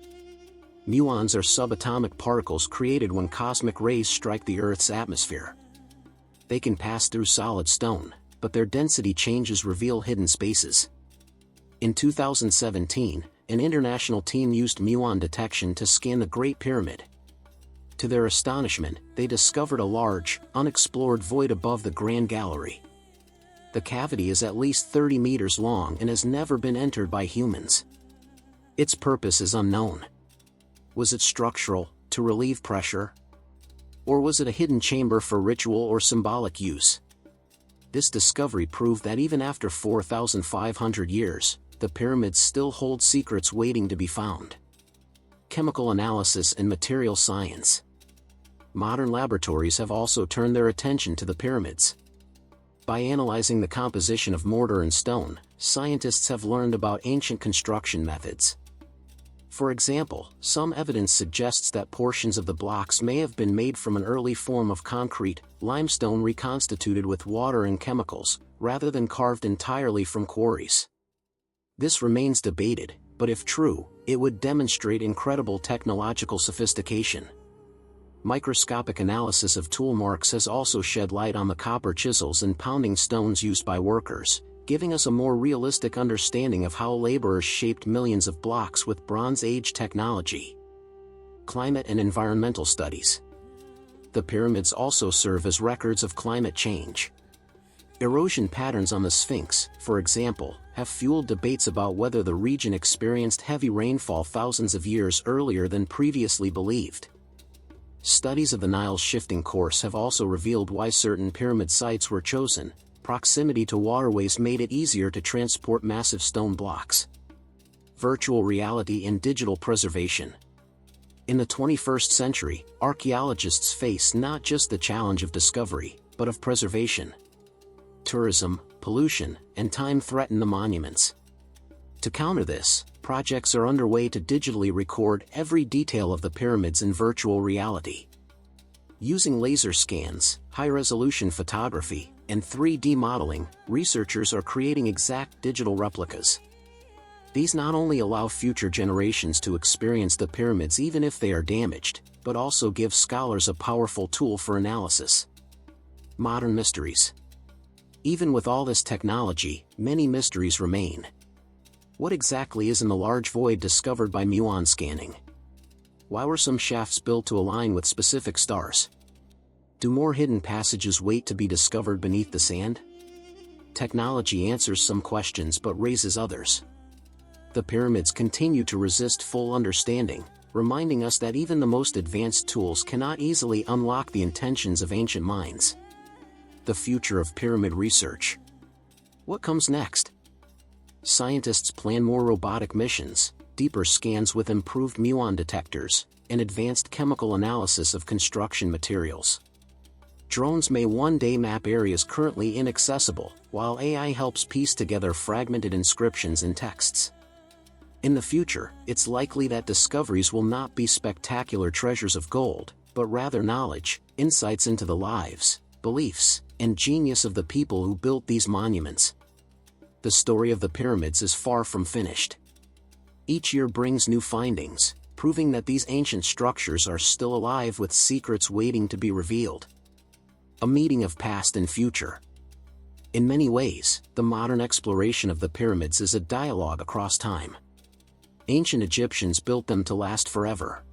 Muons are subatomic particles created when cosmic rays strike the Earth's atmosphere. They can pass through solid stone, but their density changes reveal hidden spaces. In 2017, an international team used muon detection to scan the Great Pyramid. To their astonishment, they discovered a large, unexplored void above the Grand Gallery. The cavity is at least 30 meters long and has never been entered by humans. Its purpose is unknown. Was it structural, to relieve pressure? Or was it a hidden chamber for ritual or symbolic use? This discovery proved that even after 4,500 years, the pyramids still hold secrets waiting to be found. Chemical analysis and material science. Modern laboratories have also turned their attention to the pyramids. By analyzing the composition of mortar and stone, scientists have learned about ancient construction methods. For example, some evidence suggests that portions of the blocks may have been made from an early form of concrete, limestone reconstituted with water and chemicals, rather than carved entirely from quarries. This remains debated, but if true, it would demonstrate incredible technological sophistication. Microscopic analysis of tool marks has also shed light on the copper chisels and pounding stones used by workers, giving us a more realistic understanding of how laborers shaped millions of blocks with Bronze Age technology. Climate and environmental studies. The pyramids also serve as records of climate change. Erosion patterns on the Sphinx, for example, have fueled debates about whether the region experienced heavy rainfall thousands of years earlier than previously believed. Studies of the Nile's shifting course have also revealed why certain pyramid sites were chosen. Proximity to waterways made it easier to transport massive stone blocks. Virtual reality and digital preservation. In the 21st century, archaeologists face not just the challenge of discovery, but of preservation. Tourism, pollution, and time threaten the monuments. To counter this, projects are underway to digitally record every detail of the pyramids in virtual reality. Using laser scans, high-resolution photography, and 3D modeling, researchers are creating exact digital replicas. These not only allow future generations to experience the pyramids even if they are damaged, but also give scholars a powerful tool for analysis. Modern mysteries. Even with all this technology, many mysteries remain. What exactly is in the large void discovered by muon scanning? Why were some shafts built to align with specific stars? Do more hidden passages wait to be discovered beneath the sand? Technology answers some questions but raises others. The pyramids continue to resist full understanding, reminding us that even the most advanced tools cannot easily unlock the intentions of ancient minds. The future of pyramid research. What comes next? Scientists plan more robotic missions, deeper scans with improved muon detectors, and advanced chemical analysis of construction materials. Drones may one day map areas currently inaccessible, while AI helps piece together fragmented inscriptions and texts. In the future, it's likely that discoveries will not be spectacular treasures of gold, but rather knowledge, insights into the lives, beliefs, and genius of the people who built these monuments. The story of the pyramids is far from finished. Each year brings new findings, proving that these ancient structures are still alive with secrets waiting to be revealed. A meeting of past and future. In many ways, the modern exploration of the pyramids is a dialogue across time. Ancient Egyptians built them to last forever.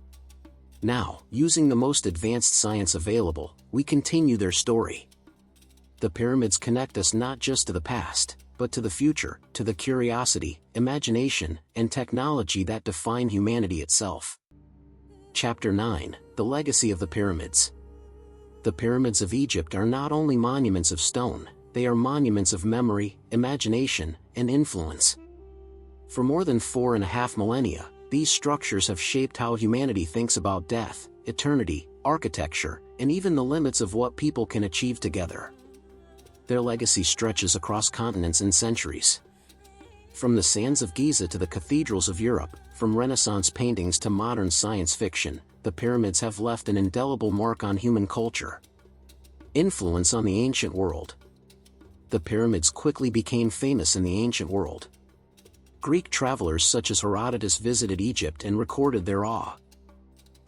Now, using the most advanced science available, we continue their story. The pyramids connect us not just to the past, but to the future, to the curiosity, imagination, and technology that define humanity itself. Chapter 9: The Legacy of the Pyramids. The pyramids of Egypt are not only monuments of stone, they are monuments of memory, imagination, and influence. For more than 4.5 millennia, these structures have shaped how humanity thinks about death, eternity, architecture, and even the limits of what people can achieve together. Their legacy stretches across continents and centuries. From the sands of Giza to the cathedrals of Europe, from Renaissance paintings to modern science fiction, the pyramids have left an indelible mark on human culture. Influence on the ancient world. The pyramids quickly became famous in the ancient world. Greek travelers such as Herodotus visited Egypt and recorded their awe.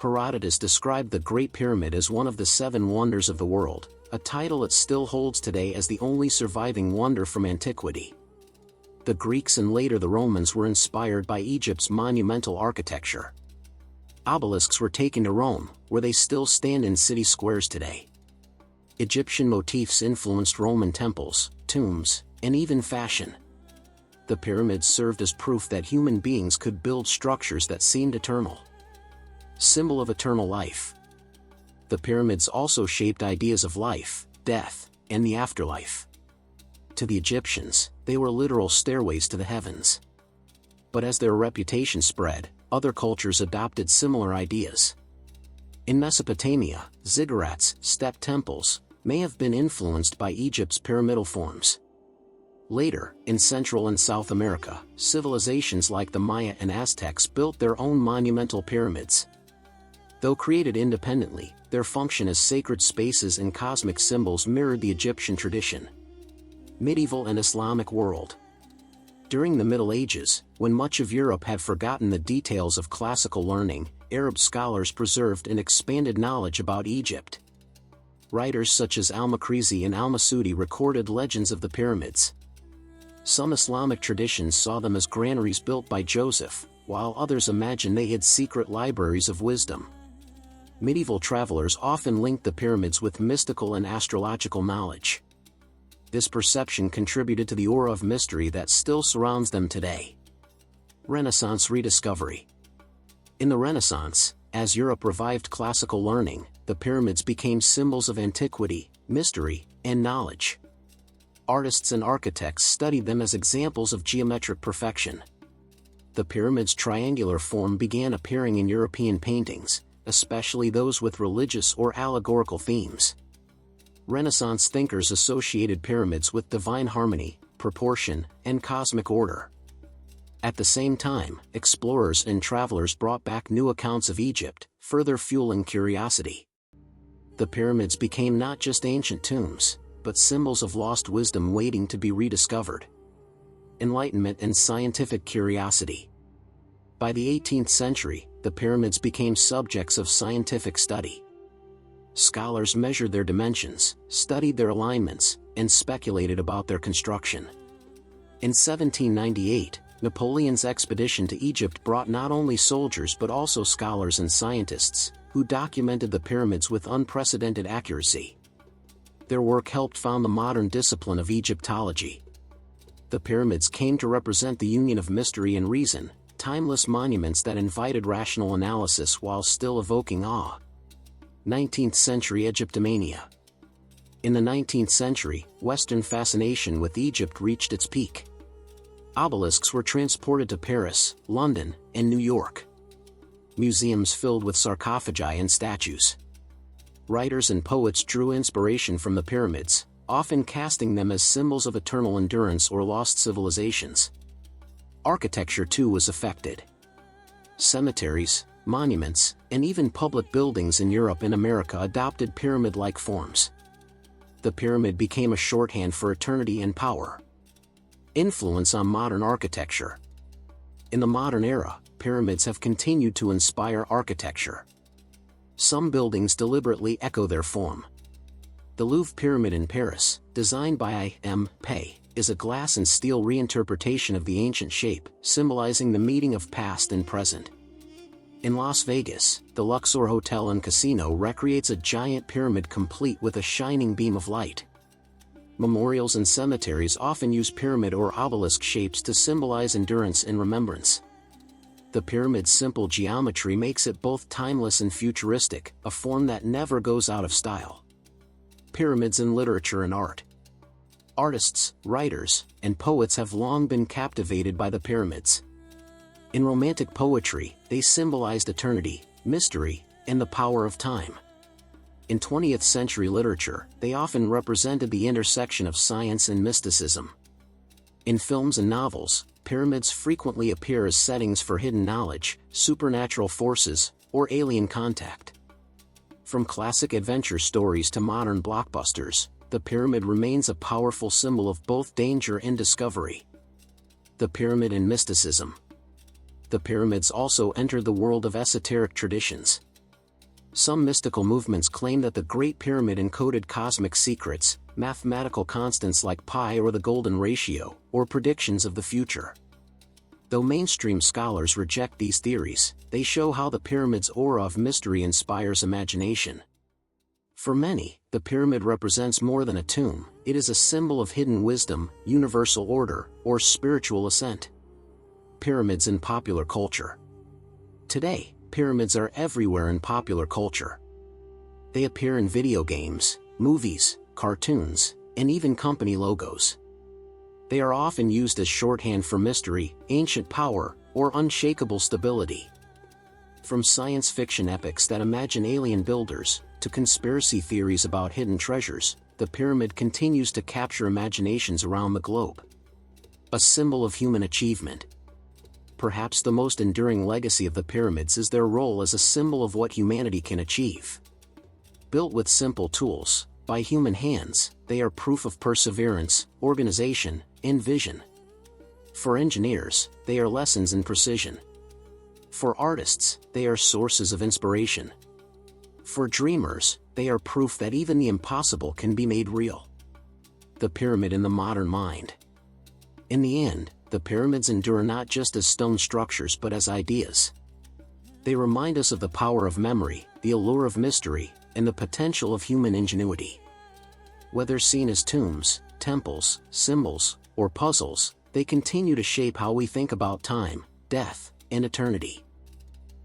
Herodotus described the Great Pyramid as one of the 7 wonders of the world, a title it still holds today as the only surviving wonder from antiquity. The Greeks and later the Romans were inspired by Egypt's monumental architecture. Obelisks were taken to Rome, where they still stand in city squares today. Egyptian motifs influenced Roman temples, tombs, and even fashion. The pyramids served as proof that human beings could build structures that seemed eternal. Symbol of eternal life. The pyramids also shaped ideas of life, death, and the afterlife. To the Egyptians, they were literal stairways to the heavens. But as their reputation spread, other cultures adopted similar ideas. In Mesopotamia, ziggurats, step temples, may have been influenced by Egypt's pyramidal forms. Later, in Central and South America, civilizations like the Maya and Aztecs built their own monumental pyramids. Though created independently, their function as sacred spaces and cosmic symbols mirrored the Egyptian tradition. Medieval and Islamic world. During the Middle Ages, when much of Europe had forgotten the details of classical learning, Arab scholars preserved and expanded knowledge about Egypt. Writers such as al-Makrizi and al-Masudi recorded legends of the pyramids. Some Islamic traditions saw them as granaries built by Joseph, while others imagine they hid secret libraries of wisdom. Medieval travelers often linked the pyramids with mystical and astrological knowledge. This perception contributed to the aura of mystery that still surrounds them today. Renaissance rediscovery. In the Renaissance, as Europe revived classical learning, the pyramids became symbols of antiquity, mystery, and knowledge. Artists and architects studied them as examples of geometric perfection. The pyramid's triangular form began appearing in European paintings, especially those with religious or allegorical themes. Renaissance thinkers associated pyramids with divine harmony, proportion, and cosmic order. At the same time, explorers and travelers brought back new accounts of Egypt, further fueling curiosity. The pyramids became not just ancient tombs, but symbols of lost wisdom waiting to be rediscovered. Enlightenment and scientific curiosity. By the 18th century, the pyramids became subjects of scientific study. Scholars measured their dimensions, studied their alignments, and speculated about their construction. In 1798, Napoleon's expedition to Egypt brought not only soldiers but also scholars and scientists, who documented the pyramids with unprecedented accuracy. Their work helped found the modern discipline of Egyptology. The pyramids came to represent the union of mystery and reason, timeless monuments that invited rational analysis while still evoking awe. 19th century Egyptomania. In the 19th century, Western fascination with Egypt reached its peak. Obelisks were transported to Paris, London, and New York. Museums filled with sarcophagi and statues. Writers and poets drew inspiration from the pyramids, often casting them as symbols of eternal endurance or lost civilizations. Architecture too was affected. Cemeteries, monuments, and even public buildings in Europe and America adopted pyramid-like forms. The pyramid became a shorthand for eternity and power. Influence on modern architecture. In the modern era, pyramids have continued to inspire architecture. Some buildings deliberately echo their form. The Louvre Pyramid in Paris, designed by I.M. Pei, is a glass and steel reinterpretation of the ancient shape, symbolizing the meeting of past and present. In Las Vegas, the Luxor Hotel and Casino recreates a giant pyramid complete with a shining beam of light. Memorials and cemeteries often use pyramid or obelisk shapes to symbolize endurance and remembrance. The pyramid's simple geometry makes it both timeless and futuristic, a form that never goes out of style. Pyramids in literature and art. Artists, writers, and poets have long been captivated by the pyramids. In Romantic poetry, they symbolized eternity, mystery, and the power of time. In 20th century literature, they often represented the intersection of science and mysticism. In films and novels, pyramids frequently appear as settings for hidden knowledge, supernatural forces, or alien contact. From classic adventure stories to modern blockbusters, the pyramid remains a powerful symbol of both danger and discovery. The pyramid and mysticism. The pyramids also entered the world of esoteric traditions. Some mystical movements claim that the Great Pyramid encoded cosmic secrets, mathematical constants like pi or the golden ratio, or predictions of the future. Though mainstream scholars reject these theories, they show how the pyramid's aura of mystery inspires imagination. For many, the pyramid represents more than a tomb, it is a symbol of hidden wisdom, universal order, or spiritual ascent. Pyramids in popular culture. Today, pyramids are everywhere in popular culture. They appear in video games, movies, cartoons, and even company logos. They are often used as shorthand for mystery, ancient power, or unshakable stability. From science fiction epics that imagine alien builders, to conspiracy theories about hidden treasures, the pyramid continues to capture imaginations around the globe. A symbol of human achievement. Perhaps the most enduring legacy of the pyramids is their role as a symbol of what humanity can achieve. Built with simple tools, by human hands, they are proof of perseverance, organization, and vision. For engineers, they are lessons in precision. For artists, they are sources of inspiration. For dreamers, they are proof that even the impossible can be made real. The pyramid in the modern mind. In the end, the pyramids endure not just as stone structures but as ideas. They remind us of the power of memory, the allure of mystery, and the potential of human ingenuity. Whether seen as tombs, temples, symbols, or puzzles, they continue to shape how we think about time, death, and eternity.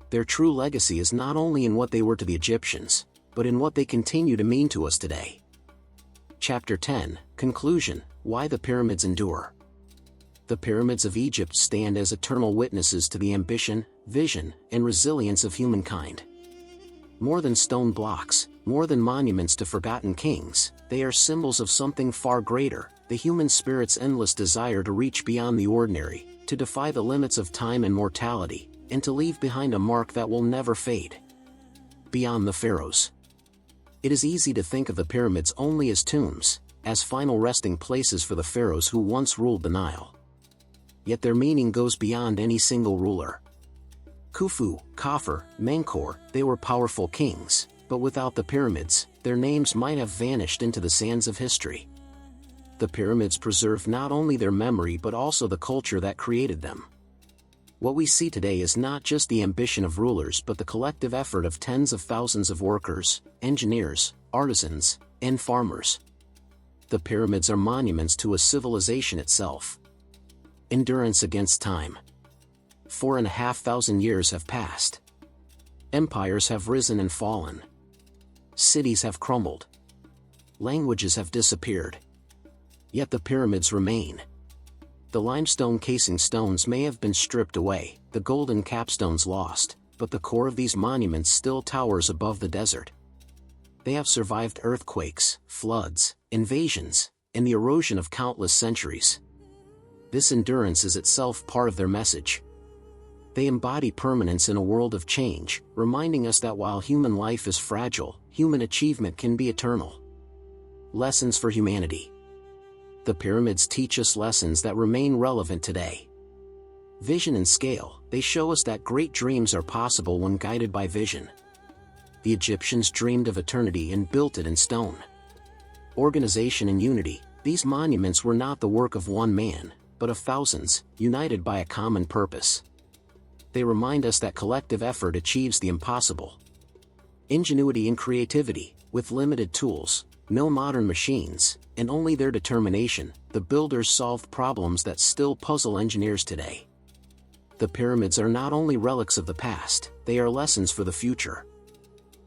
Their true legacy is not only in what they were to the Egyptians, but in what they continue to mean to us today. Chapter 10, Conclusion: Why the Pyramids Endure. The pyramids of Egypt stand as eternal witnesses to the ambition, vision, and resilience of humankind. More than stone blocks, more than monuments to forgotten kings, they are symbols of something far greater, the human spirit's endless desire to reach beyond the ordinary, to defy the limits of time and mortality, and to leave behind a mark that will never fade. Beyond the pharaohs. It is easy to think of the pyramids only as tombs, as final resting places for the pharaohs who once ruled the Nile. Yet their meaning goes beyond any single ruler. Khufu, Khafre, Menkaure, they were powerful kings, But without the pyramids, their names might have vanished into the sands of history. The pyramids preserve not only their memory but also the culture that created them. What we see today is not just the ambition of rulers but the collective effort of tens of thousands of workers, engineers, artisans, and farmers. The pyramids are monuments to a civilization itself. Endurance against time. 4,500 years have passed. Empires have risen and fallen. Cities have crumbled. Languages have disappeared. Yet the pyramids remain. The limestone casing stones may have been stripped away, the golden capstones lost, but the core of these monuments still towers above the desert. They have survived earthquakes, floods, invasions, and the erosion of countless centuries. This endurance is itself part of their message. They embody permanence in a world of change, reminding us that while human life is fragile, human achievement can be eternal. Lessons for humanity. The pyramids teach us lessons that remain relevant today. Vision and scale, they show us that great dreams are possible when guided by vision. The Egyptians dreamed of eternity and built it in stone. Organization and unity, these monuments were not the work of one man, but of thousands, united by a common purpose. They remind us that collective effort achieves the impossible. Ingenuity and creativity, with limited tools, no modern machines, and only their determination, the builders solved problems that still puzzle engineers today. The pyramids are not only relics of the past, they are lessons for the future.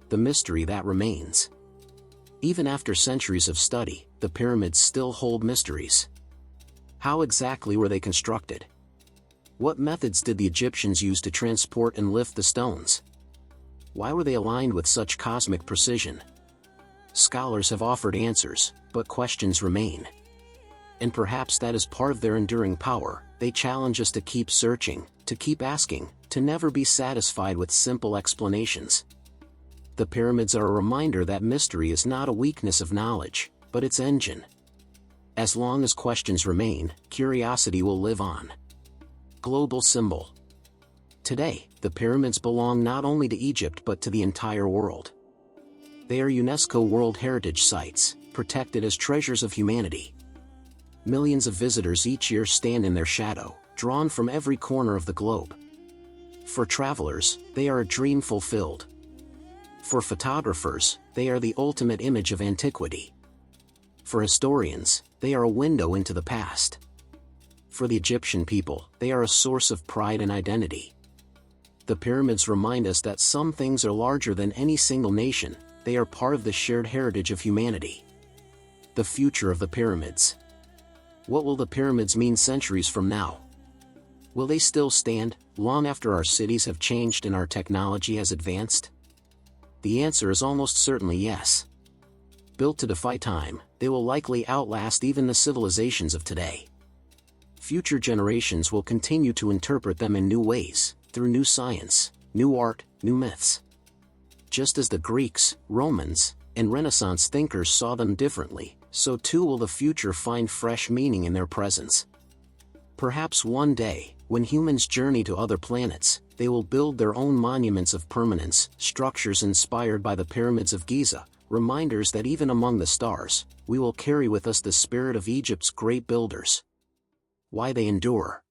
The mystery that remains. Even after centuries of study, the pyramids still hold mysteries. How exactly were they constructed? What methods did the Egyptians use to transport and lift the stones? Why were they aligned with such cosmic precision? Scholars have offered answers, but questions remain. And perhaps that is part of their enduring power. They challenge us to keep searching, to keep asking, to never be satisfied with simple explanations. The pyramids are a reminder that mystery is not a weakness of knowledge, but its engine. As long as questions remain, curiosity will live on. Global symbol. Today, the pyramids belong not only to Egypt but to the entire world. They are UNESCO World Heritage Sites, protected as treasures of humanity. Millions of visitors each year stand in their shadow, drawn from every corner of the globe. For travelers, they are a dream fulfilled. For photographers, they are the ultimate image of antiquity. For historians, they are a window into the past. For the Egyptian people, they are a source of pride and identity. The pyramids remind us that some things are larger than any single nation. They are part of the shared heritage of humanity. The future of the pyramids. What will the pyramids mean centuries from now? Will they still stand, long after our cities have changed and our technology has advanced? The answer is almost certainly yes. Built to defy time, they will likely outlast even the civilizations of today. Future generations will continue to interpret them in new ways, through new science, new art, new myths. Just as the Greeks, Romans, and Renaissance thinkers saw them differently, so too will the future find fresh meaning in their presence. Perhaps one day, when humans journey to other planets, they will build their own monuments of permanence, structures inspired by the pyramids of Giza, reminders that even among the stars, we will carry with us the spirit of Egypt's great builders. Why they endure.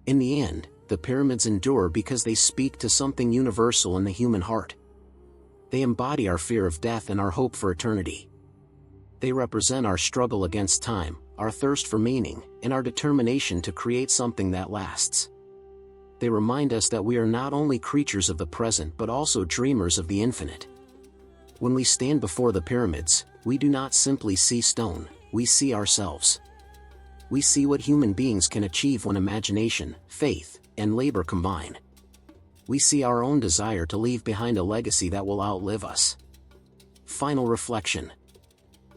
In the end, the pyramids endure because they speak to something universal in the human heart. They embody our fear of death and our hope for eternity. They represent our struggle against time, our thirst for meaning, and our determination to create something that lasts. They remind us that we are not only creatures of the present but also dreamers of the infinite. When we stand before the pyramids, we do not simply see stone, we see ourselves. We see what human beings can achieve when imagination, faith, and labor combine. We see our own desire to leave behind a legacy that will outlive us. Final reflection.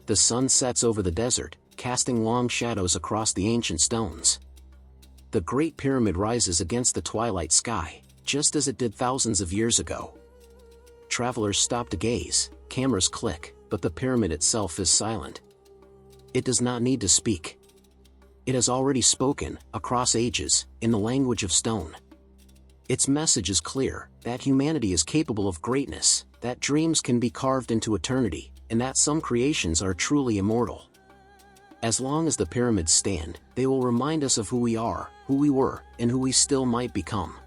The sun sets over the desert, casting long shadows across the ancient stones. The Great Pyramid rises against the twilight sky, just as it did thousands of years ago. Travelers stop to gaze, cameras click, but the pyramid itself is silent. It does not need to speak. It has already spoken, across ages, in the language of stone. Its message is clear, that humanity is capable of greatness, that dreams can be carved into eternity, and that some creations are truly immortal. As long as the pyramids stand, they will remind us of who we are, who we were, and who we still might become.